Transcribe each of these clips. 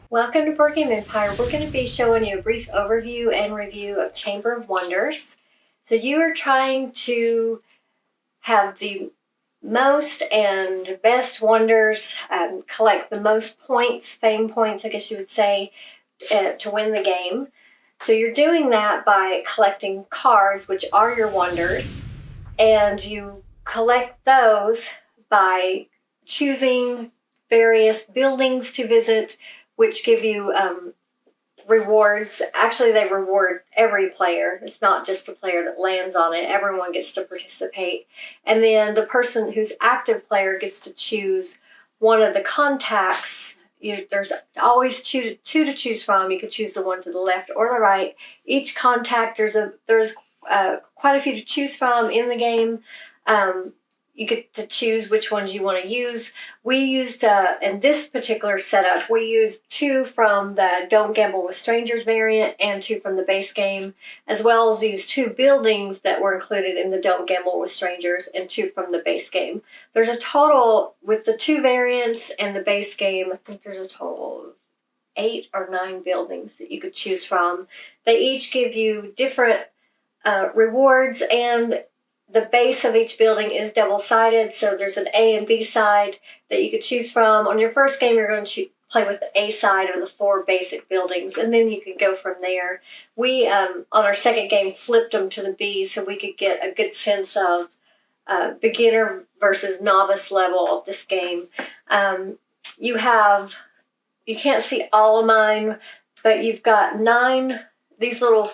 Welcome to Board Game Empire. We're going to be showing you a brief overview and review of Chamber of Wonders. So you are trying to have the most and best wonders, collect the most points, fame points, I guess you would say, to win the game. So you're doing that by collecting cards, which are your wonders, and you collect those by choosing various buildings to visit, which give you rewards. Actually, they reward every player. It's not just the player that lands on it. Everyone gets to participate. And then the person who's active player gets to choose one of the contacts. There's always two to choose from. You could choose the one to the left or the right. Each contact, there's quite a few to choose from in the game. You get to choose which ones you want to use. We used, in this particular setup, we used 2 from the Don't Gamble with Strangers variant and 2 from the base game, as well as used 2 buildings that were included in the Don't Gamble with Strangers and 2 from the base game. There's a total, with the 2 variants and the base game, I think there's a total of 8 or 9 buildings that you could choose from. They each give you different rewards, and the base of each building is double-sided, so there's an A and B side that you could choose from. On your first game, you're going to play with the A side of the 4 basic buildings, and then you can go from there. We, on our second game, flipped them to the B so we could get a good sense of beginner versus novice level of this game. You can't see all of mine, but you've got 9, these little,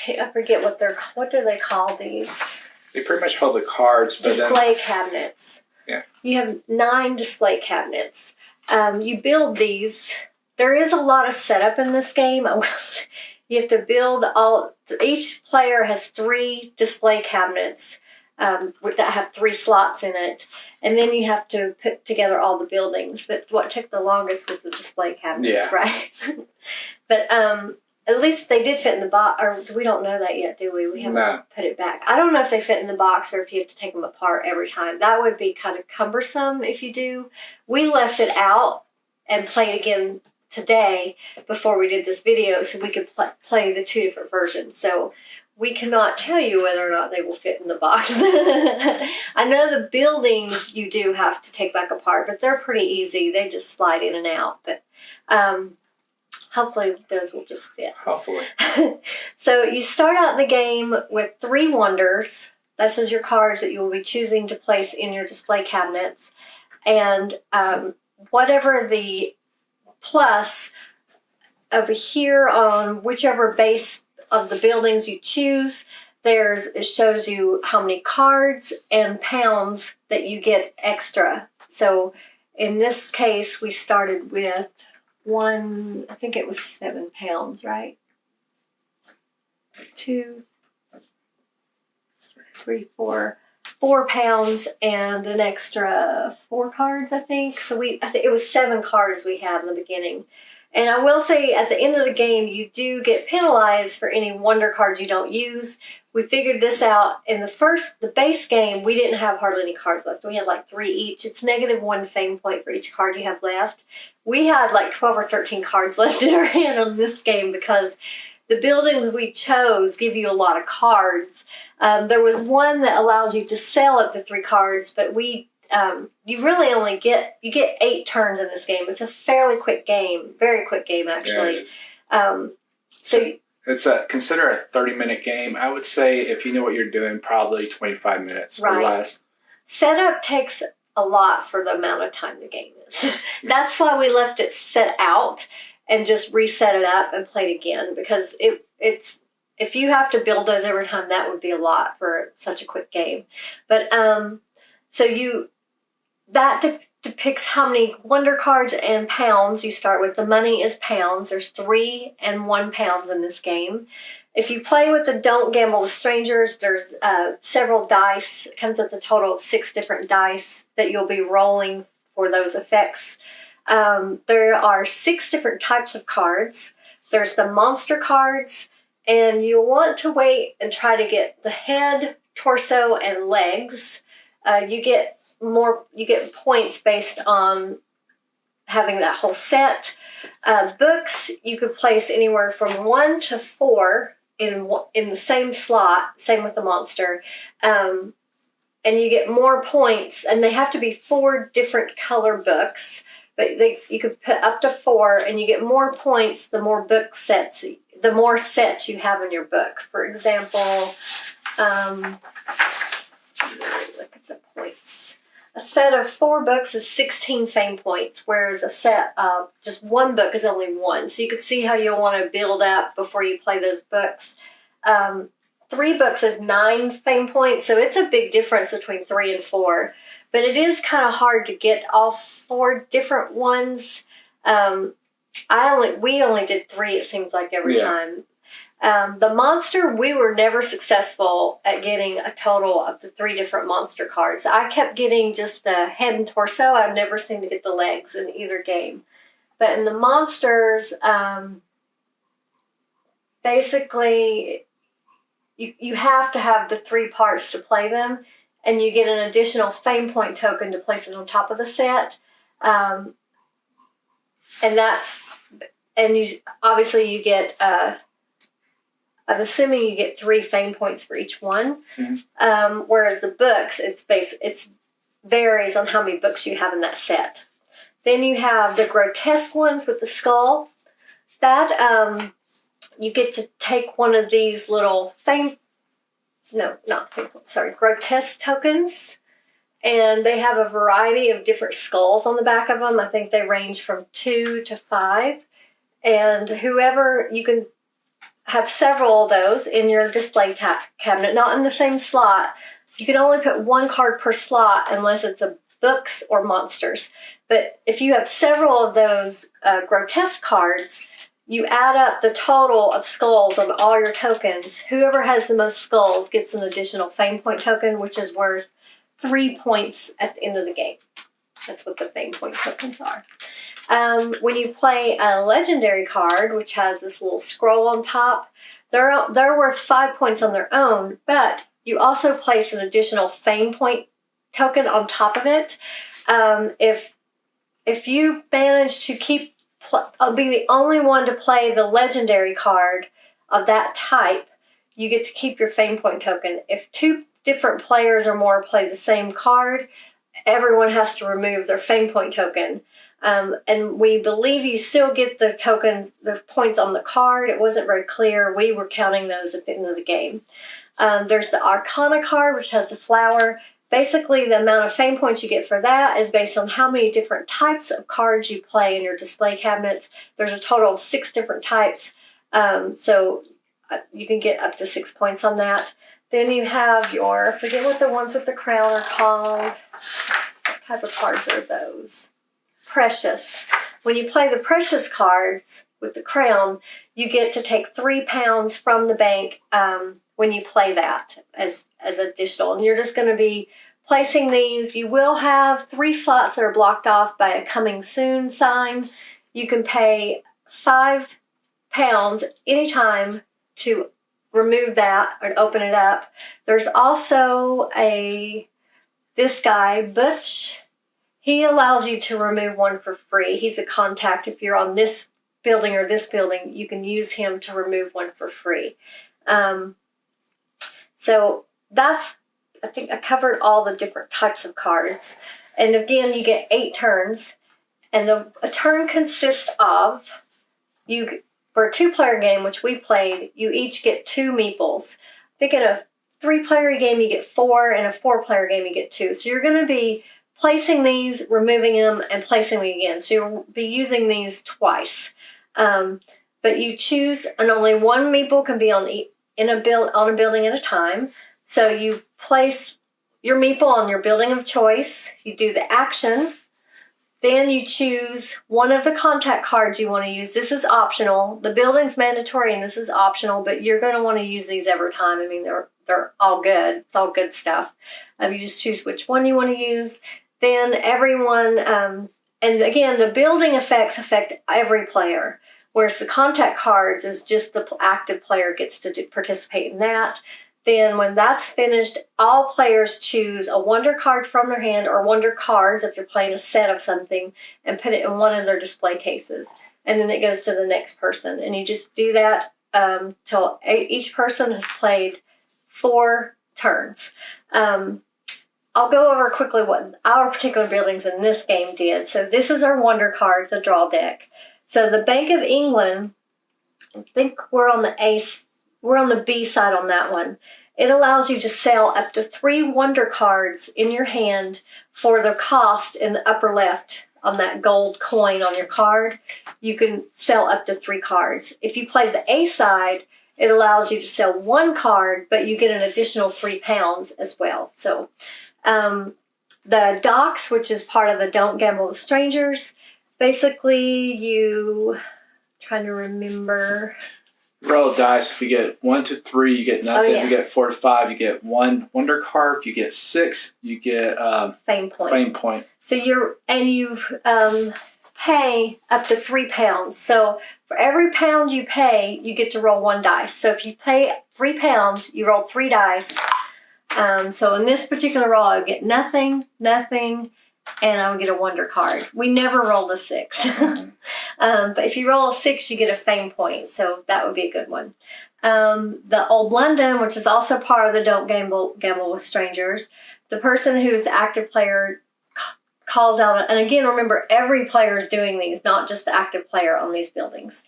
I forget what do they call these? They pretty much hold the cards, but display cabinets. Yeah. You have 9 display cabinets. You build these. There is a lot of setup in this game. You have to build each player has 3 display cabinets that have 3 slots in it. And then you have to put together all the buildings. But what took the longest was the display cabinets, right? But at least they did fit in the box, or we don't know that yet, do we? We haven't put it back. I don't know if they fit in the box or if you have to take them apart every time. That would be kind of cumbersome if you do. We left it out and played again today before we did this video so we could play the 2 different versions. So we cannot tell you whether or not they will fit in the box. I know the buildings you do have to take back apart, but they're pretty easy. They just slide in and out. But hopefully those will just fit. Hopefully. So you start out the game with 3 wonders. This is your cards that you will be choosing to place in your display cabinets. And whatever the plus over here on whichever base of the buildings you choose, it shows you how many cards and pounds that you get extra. So in this case, we started with I think it was 7 pounds, right? 2, 3, 4 pounds and an extra 4 cards, I think. So I think it was 7 cards we had in the beginning. And I will say at the end of the game, you do get penalized for any wonder cards you don't use. We figured this out in the base game. We didn't have hardly any cards left. We had like 3 each. It's -1 fame point for each card you have left. We had like 12 or 13 cards left in our hand on this game because the buildings we chose give you a lot of cards. There was one that allows you to sell up to 3 cards, but you really only get 8 turns in this game. It's a fairly quick game, very quick game actually. Yeah, it's consider a 30-minute game. I would say if you know what you're doing, probably 25 minutes or less. Setup takes a lot for the amount of time the game is. That's why we left it set out and just reset it up and played again, because if you have to build those every time, that would be a lot for such a quick game. But that depicts how many wonder cards and pounds you start with. The money is pounds. There's 3 and 1 pounds in this game. If you play with the Don't Gamble with Strangers, there's several dice. It comes with a total of 6 different dice that you'll be rolling for those effects. There are 6 different types of cards. There's the monster cards, and you'll want to wait and try to get the head, torso, and legs. You get points based on having that whole set. Books, you could place anywhere from 1 to 4 in the same slot, same with the monster. And you get more points, and they have to be 4 different color books, but you could put up to 4, and you get more points the more book sets, the more sets you have in your book. For example, look at the points. A set of 4 books is 16 fame points, whereas a set of just 1 book is only 1. So you can see how you'll want to build up before you play those books. 3 books is 9 fame points, so it's a big difference between 3 and 4. But it is kind of hard to get all 4 different ones. We only did 3, it seems like, every time. The monster, we were never successful at getting a total of the 3 different monster cards. I kept getting just the head and torso. I've never seemed to get the legs in either game. But in the monsters, basically, you have to have the 3 parts to play them, and you get an additional fame point token to place it on top of the set. And obviously you get, I'm assuming you get 3 fame points for each one. Mm-hmm. Whereas the books, it varies on how many books you have in that set. Then you have the grotesque ones with the skull. That, you get to take one of these little grotesque tokens, and they have a variety of different skulls on the back of them. I think they range from 2 to 5, and you can have several of those in your display cabinet, not in the same slot. You can only put 1 card per slot unless it's a books or monsters. But if you have several of those grotesque cards, you add up the total of skulls on all your tokens. Whoever has the most skulls gets an additional fame point token, which is worth 3 points at the end of the game. That's what the fame point tokens are. When you play a legendary card, which has this little scroll on top, they're worth 5 points on their own, but you also place an additional fame point token on top of it. If you manage to be the only one to play the legendary card of that type, you get to keep your fame point token. If 2 different players or more play the same card, everyone has to remove their fame point token. And we believe you still get the tokens, the points on the card. It wasn't very clear. We were counting those at the end of the game. There's the Arcana card, which has the flower. Basically, the amount of fame points you get for that is based on how many different types of cards you play in your display cabinets. There's a total of 6 different types, so you can get up to 6 points on that. Then you have I forget what the ones with the crown are called. What type of cards are those? Precious. When you play the precious cards with the crown, you get to take 3 pounds from the bank when you play that as additional. And you're just going to be placing these. You will have 3 slots that are blocked off by a coming soon sign. You can pay 5 pounds anytime to remove that and open it up. There's also this guy, Butch. He allows you to remove one for free. He's a contact. If you're on this building or this building, you can use him to remove one for free. So I think I covered all the different types of cards. And again, you get 8 turns. And a turn consists of, for a 2-player game, which we played, you each get 2 meeples. I think in a 3-player game, you get 4. In a 4-player game, you get 2. So you're going to be placing these, removing them, and placing them again. So you'll be using these twice. But you choose, and only 1 meeple can be on a building at a time. So you place your meeple on your building of choice. You do the action. Then you choose one of the contact cards you want to use. This is optional. The building's mandatory and this is optional, but you're going to want to use these every time. I mean, they're all good. It's all good stuff. You just choose which one you want to use. Then everyone, and again, the building effects affect every player, whereas the contact cards is just the active player gets to participate in that. Then when that's finished, all players choose a wonder card from their hand or wonder cards if you're playing a set of something and put it in one of their display cases. And then it goes to the next person. And you just do that till each person has played 4 turns. I'll go over quickly what our particular buildings in this game did. So this is our wonder cards, the draw deck. So the Bank of England, I think we're on the B side on that one. It allows you to sell up to 3 wonder cards in your hand for the cost in the upper left on that gold coin on your card. You can sell up to 3 cards. If you play the A side, it allows you to sell 1 card, but you get an additional £3 as well. So the docks, which is part of the Don't Gamble with Strangers, basically trying to remember. Roll a dice. If you get 1 to 3, you get nothing. If you get 4 to 5, you get 1 wonder card. If you get 6, you get fame point. Fame point. So you pay up to £3. So for every pound you pay, you get to roll 1 dice. So if you pay £3, you roll 3 dice. So in this particular roll, I get nothing, and I would get a wonder card. We never rolled a 6. But if you roll a 6, you get a fame point. So that would be a good one. The Old London, which is also part of the Don't Gamble with Strangers, the person who's the active player calls out, and again, remember, every player is doing these, not just the active player on these buildings.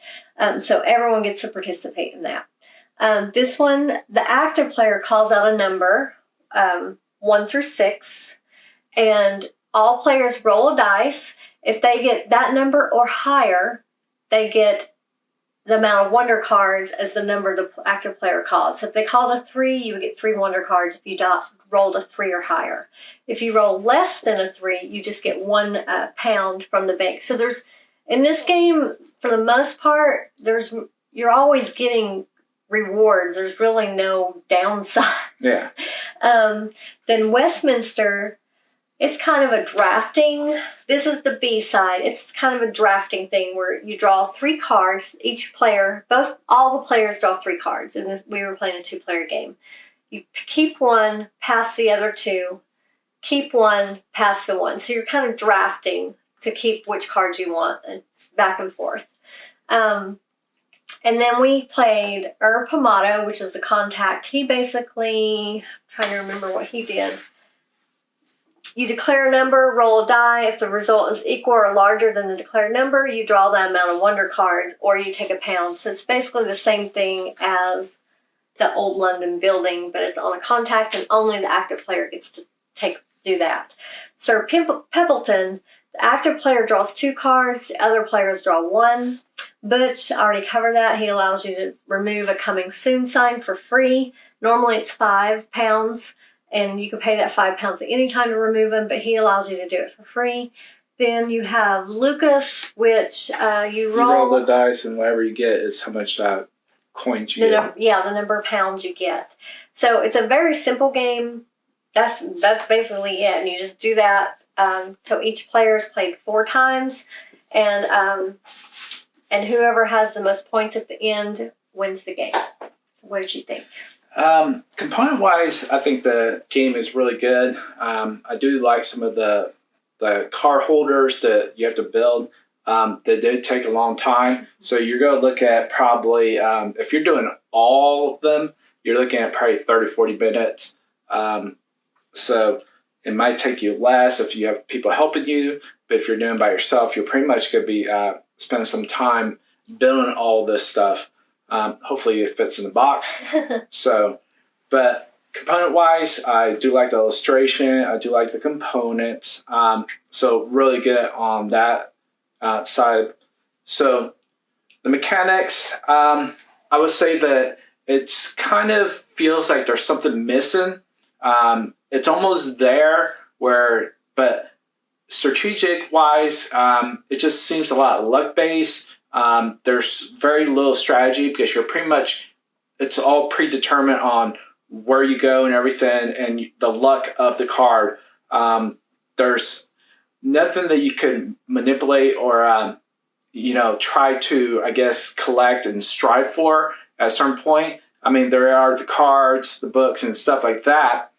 So everyone gets to participate in that. This one, the active player calls out a number, 1 through 6, and all players roll a dice. If they get that number or higher, they get the amount of wonder cards as the number the active player called. So if they called a 3, you would get 3 wonder cards if you rolled a 3 or higher. If you roll less than a 3, you just get 1 pound from the bank. So in this game, for the most part, you're always getting rewards. There's really no downside. Yeah. Then Westminster, it's kind of a drafting. This is the B side. It's kind of a drafting thing where you draw 3 cards. Each player, all the players draw 3 cards. And we were playing a 2-player game. You keep 1, pass the other 2. Keep 1, pass the 1. So you're kind of drafting to keep which cards you want, and back and forth. And then we played Pomato, which is the contact. He basically, I'm trying to remember what he did. You declare a number, roll a die. If the result is equal or larger than the declared number, you draw that amount of wonder cards, or you take a pound. So it's basically the same thing as the Old London building, but it's on a contact, and only the active player gets to do that. Sir Pebbleton, the active player draws 2 cards, the other players draw 1. Butch, I already covered that. He allows you to remove a coming soon sign for free. Normally it's £5, and you can pay that £5 at any time to remove them, but he allows you to do it for free. Then you have Lucas, which you roll the dice, and whatever you get is how much coins you get. The number of pounds you get. So it's a very simple game. That's basically it. And you just do that till each player's played 4 times, and whoever has the most points at the end wins the game. So what did you think? Component-wise, I think the game is really good. I do like some of the card holders that you have to build. They did take a long time. So you're going to look at probably, if you're doing all of them, you're looking at probably 30, 40 minutes. So it might take you less if you have people helping you. But if you're doing it by yourself, you're pretty much going to be spending some time building all this stuff. Hopefully it fits in the box. But component-wise, I do like the illustration. I do like the components. So really good on that side. So the mechanics, I would say that it's kind of feels like there's something missing. It's almost there but strategic-wise, it just seems a lot luck-based. There's very little strategy because it's all predetermined on where you go and everything and the luck of the card. There's nothing that you could manipulate or, try to, I guess, collect and strive for at a certain point. I mean, there are the cards, the books, and stuff like that,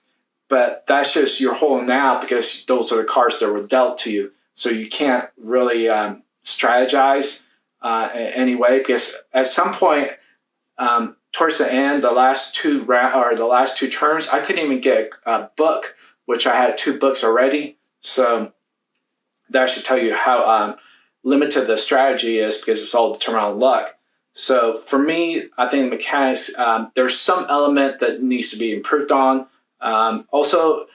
but that's just you're holding out because those are the cards that were dealt to you. So you can't really strategize in any way, because at some point towards the end, the last two turns, I couldn't even get a book, which I had 2 books already. So that should tell you how limited the strategy is, because it's all determined on luck. So for me, I think the mechanics, there's some element that needs to be improved on. Also,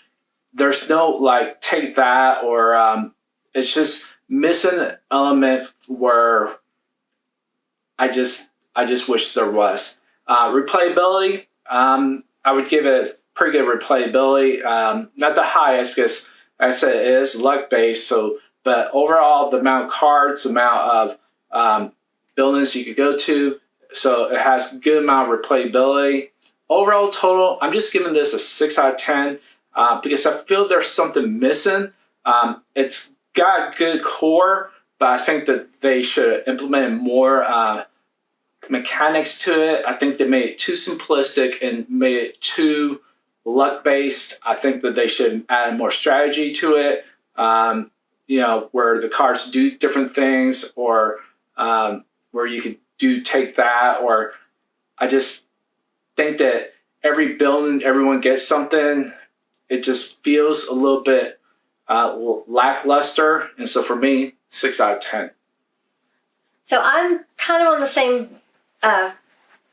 there's no like take that, or it's just missing an element where I just wish there was. Replayability, I would give it pretty good replayability. Not the highest, because like I said, it is luck based. So, but overall, the amount of cards, the amount of buildings you could go to, so it has good amount of replayability. Overall total, I'm just giving this a 6 out of 10 because I feel there's something missing. It's got good core, but I think that they should have implemented more mechanics to it. I think they made it too simplistic and made it too luck based. I think that they should add more strategy to it. Where the cards do different things, or where you could take that, or I just think that every building, everyone gets something. It just feels a little bit lackluster. And so for me, 6 out of 10. So I'm kind of on the same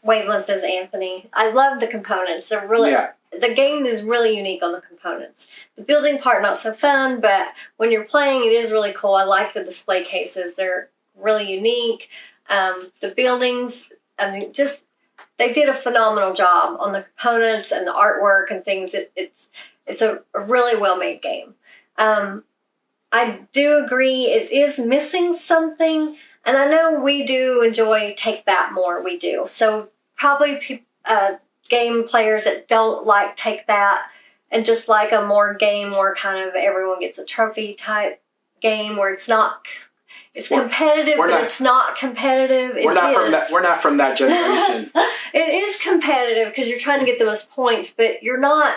wavelength as Anthony. I love the components. They're really, the game is really unique on the components. The building part, not so fun, but when you're playing, it is really cool. I like the display cases. They're really unique. The buildings, I mean, just, they did a phenomenal job on the components and the artwork and things. It's a really well-made game. I do agree it is missing something, and I know we do enjoy Take That more. We do. So probably game players that don't like Take That and just like a more game where kind of everyone gets a trophy type game where it's not... It's competitive, but it's not competitive. We're not from that generation. It is competitive because you're trying to get the most points, but you're not.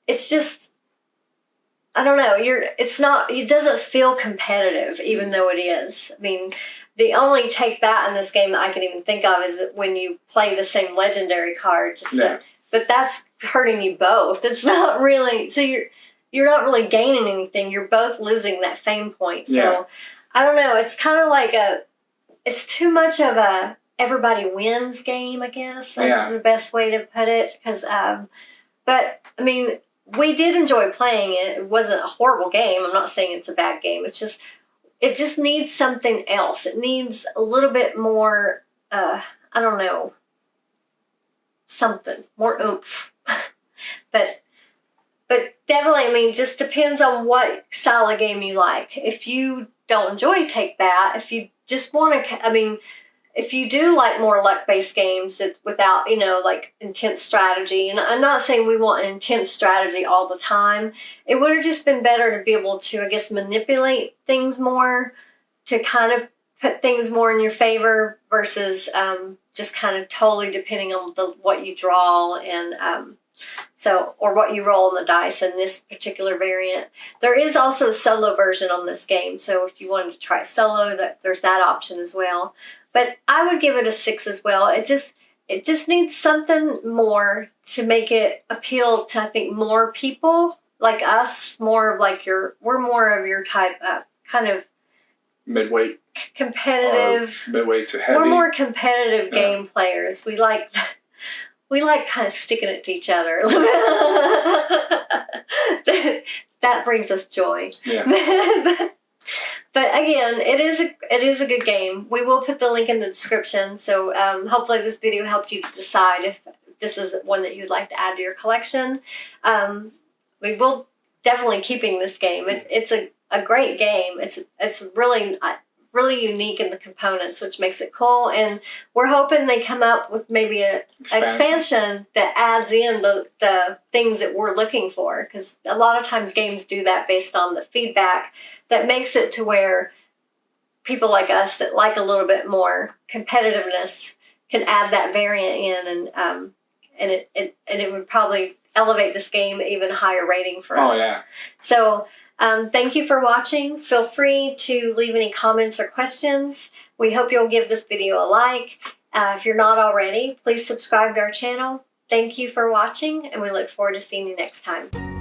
It's just, I don't know. It's not. It doesn't feel competitive, even though it is. I mean, the only Take That in this game that I can even think of is when you play the same legendary card. But that's hurting you both. It's not really. So you're not really gaining anything. You're both losing that fame point. So. I don't know. It's kind of like it's too much of a everybody wins game, I guess. That's the best way to put it. But I mean, we did enjoy playing it. It wasn't a horrible game. I'm not saying it's a bad game. It just needs something else. It needs a little bit more, I don't know, something more oomph. But definitely, I mean, just depends on what style of game you like. If you don't enjoy Take That, if you just want to, I mean, if you do like more luck-based games that without, like intense strategy, and I'm not saying we want an intense strategy all the time, it would have just been better to be able to, I guess, manipulate things more to kind of put things more in your favor versus just kind of totally depending on what you draw and or what you roll on the dice in this particular variant. There is also a solo version on this game, so if you wanted to try solo, there's that option as well. But I would give it a 6 as well. It just needs something more to make it appeal to, I think, more people like us, more of like we're more of your type of kind of midweight, competitive, midweight to heavy. We're more competitive game players. We like kind of sticking it to each other. That brings us joy. Yeah. But again, it is a good game. We will put the link in the description. So hopefully this video helped you decide if this is one that you'd like to add to your collection. We will definitely keeping this game. It's a great game. It's really unique in the components, which makes it cool. And we're hoping they come up with maybe an expansion that adds in the things that we're looking for. Because a lot of times games do that based on the feedback that makes it to where people like us that like a little bit more competitiveness can add that variant in and and it would probably elevate this game even higher rating for Oh us. yeah. So thank you for watching. Feel free to leave any comments or questions. We hope you'll give this video a like. If you're not already, please subscribe to our channel. Thank you for watching, and we look forward to seeing you next time.